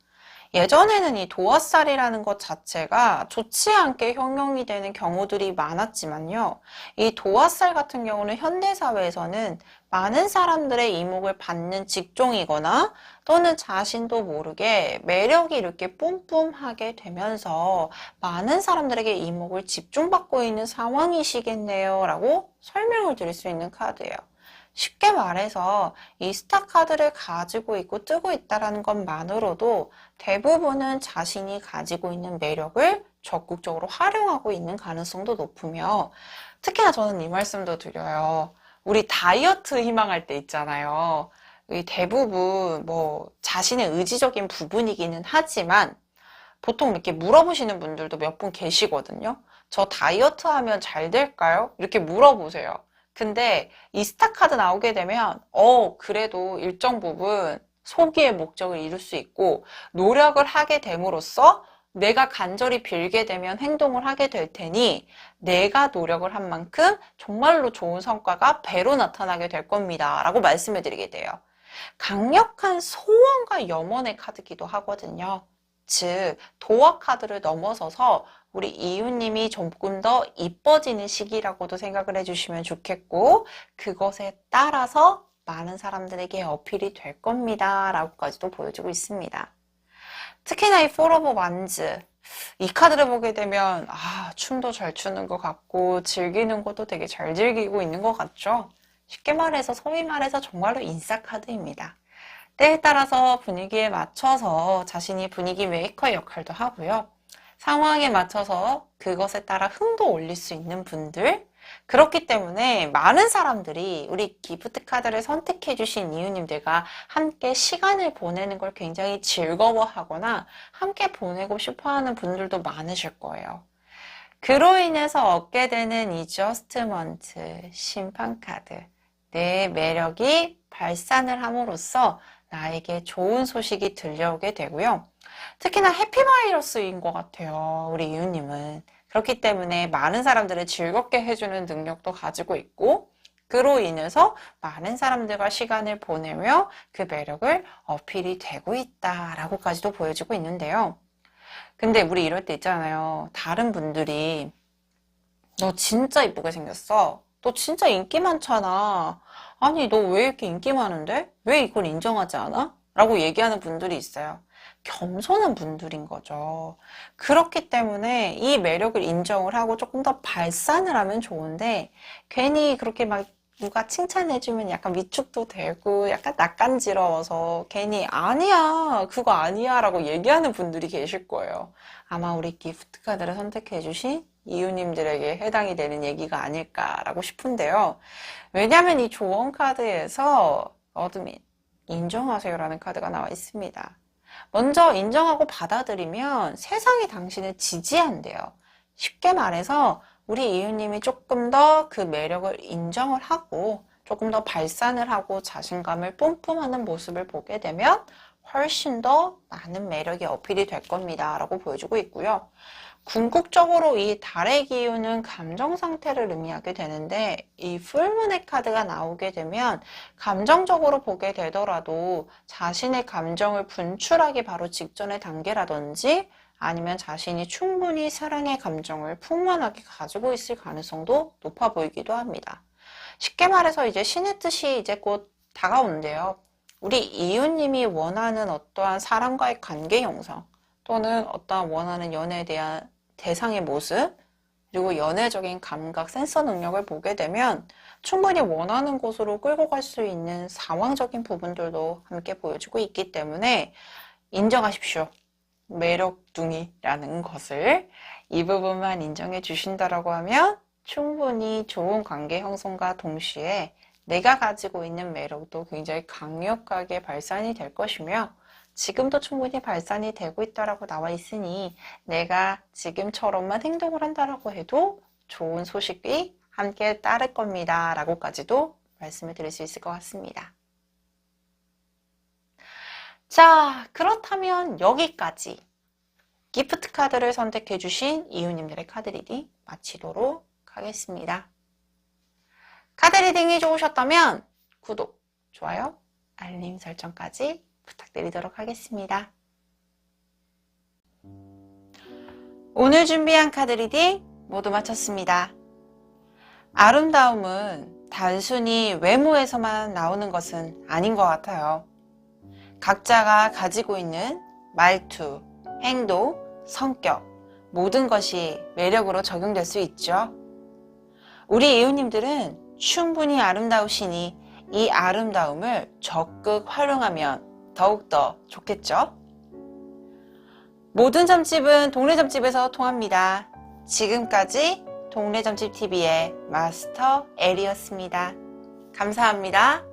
예전에는 이 도화살이라는 것 자체가 좋지 않게 형용이 되는 경우들이 많았지만요. 이 도화살 같은 경우는 현대사회에서는 많은 사람들의 이목을 받는 직종이거나 또는 자신도 모르게 매력이 이렇게 뿜뿜하게 되면서 많은 사람들에게 이목을 집중받고 있는 상황이시겠네요 라고 설명을 드릴 수 있는 카드예요. 쉽게 말해서 이 스타 카드를 가지고 있고 뜨고 있다는 것만으로도 대부분은 자신이 가지고 있는 매력을 적극적으로 활용하고 있는 가능성도 높으며 특히나 저는 이 말씀도 드려요. 우리 다이어트 희망할 때 있잖아요. 대부분 자신의 의지적인 부분이기는 하지만 보통 이렇게 물어보시는 분들도 몇 분 계시거든요. 저 다이어트 하면 잘 될까요? 이렇게 물어보세요. 근데 이 스타 카드 나오게 되면 그래도 일정 부분 소기의 목적을 이룰 수 있고 노력을 하게 됨으로써 내가 간절히 빌게 되면 행동을 하게 될 테니 내가 노력을 한 만큼 정말로 좋은 성과가 배로 나타나게 될 겁니다 라고 말씀을 드리게 돼요. 강력한 소원과 염원의 카드기도 하거든요. 즉 도화 카드를 넘어서서 우리 이유님이 조금 더 이뻐지는 시기라고도 생각을 해주시면 좋겠고 그것에 따라서 많은 사람들에게 어필이 될 겁니다 라고까지도 보여주고 있습니다. 특히나 이 포 오브 완즈, 이 카드를 보게 되면 춤도 잘 추는 것 같고 즐기는 것도 되게 잘 즐기고 있는 것 같죠. 쉽게 말해서 소위 말해서 정말로 인싸 카드입니다. 때에 따라서 분위기에 맞춰서 자신이 분위기 메이커 역할도 하고요. 상황에 맞춰서 그것에 따라 흥도 올릴 수 있는 분들, 그렇기 때문에 많은 사람들이 우리 기프트 카드를 선택해 주신 이유님들과 함께 시간을 보내는 걸 굉장히 즐거워하거나 함께 보내고 싶어하는 분들도 많으실 거예요. 그로 인해서 얻게 되는 이 저스트먼트 심판 카드, 내 매력이 발산을 함으로써 나에게 좋은 소식이 들려오게 되고요. 특히나 해피바이러스인 것 같아요. 우리 이유님은. 그렇기 때문에 많은 사람들을 즐겁게 해주는 능력도 가지고 있고 그로 인해서 많은 사람들과 시간을 보내며 그 매력을 어필이 되고 있다라고까지도 보여주고 있는데요. 근데 우리 이럴 때 있잖아요. 다른 분들이 너 진짜 이쁘게 생겼어. 너 진짜 인기 많잖아. 아니, 너 왜 이렇게 인기 많은데? 왜 이걸 인정하지 않아? 라고 얘기하는 분들이 있어요. 겸손한 분들인 거죠. 그렇기 때문에 이 매력을 인정을 하고 조금 더 발산을 하면 좋은데 괜히 그렇게 막 누가 칭찬해주면 약간 위축도 되고 약간 낯간지러워서 괜히 아니야 그거 아니야 라고 얘기하는 분들이 계실 거예요. 아마 우리 기프트 카드를 선택해 주신 이유님들에게 해당이 되는 얘기가 아닐까라고 싶은데요. 왜냐하면 이 조언 카드에서 어드민 인정하세요라는 카드가 나와 있습니다. 먼저 인정하고 받아들이면 세상이 당신을 지지한대요. 쉽게 말해서 우리 이유님이 조금 더 그 매력을 인정을 하고 조금 더 발산을 하고 자신감을 뿜뿜하는 모습을 보게 되면 훨씬 더 많은 매력이 어필이 될 겁니다 라고 보여주고 있고요. 궁극적으로 이 달의 기운은 감정 상태를 의미하게 되는데 이 풀문의 카드가 나오게 되면 감정적으로 보게 되더라도 자신의 감정을 분출하기 바로 직전의 단계라든지 아니면 자신이 충분히 사랑의 감정을 풍만하게 가지고 있을 가능성도 높아 보이기도 합니다. 쉽게 말해서 이제 신의 뜻이 이제 곧 다가온대요. 우리 이유님이 원하는 어떠한 사람과의 관계 형성 또는 어떠한 원하는 연애에 대한 대상의 모습 그리고 연애적인 감각, 센서 능력을 보게 되면 충분히 원하는 곳으로 끌고 갈 수 있는 상황적인 부분들도 함께 보여주고 있기 때문에 인정하십시오. 매력둥이라는 것을 이 부분만 인정해 주신다라고 하면 충분히 좋은 관계 형성과 동시에 내가 가지고 있는 매력도 굉장히 강력하게 발산이 될 것이며 지금도 충분히 발산이 되고 있다라고 나와 있으니 내가 지금처럼만 행동을 한다라고 해도 좋은 소식이 함께 따를 겁니다 라고까지도 말씀을 드릴 수 있을 것 같습니다. 자, 그렇다면 여기까지 기프트 카드를 선택해 주신 이유님들의 카드 리딩 마치도록 하겠습니다. 카드 리딩이 좋으셨다면 구독, 좋아요, 알림 설정까지 부탁드리도록 하겠습니다. 오늘 준비한 카드 리딩 모두 마쳤습니다. 아름다움은 단순히 외모에서만 나오는 것은 아닌 것 같아요. 각자가 가지고 있는 말투, 행동, 성격, 모든 것이 매력으로 적용될 수 있죠. 우리 이웃님들은 충분히 아름다우시니 이 아름다움을 적극 활용하면 더욱더 좋겠죠? 모든 점집은 동네 점집에서 통합니다. 지금까지 동네 점집 TV의 마스터 엘이었습니다. 감사합니다.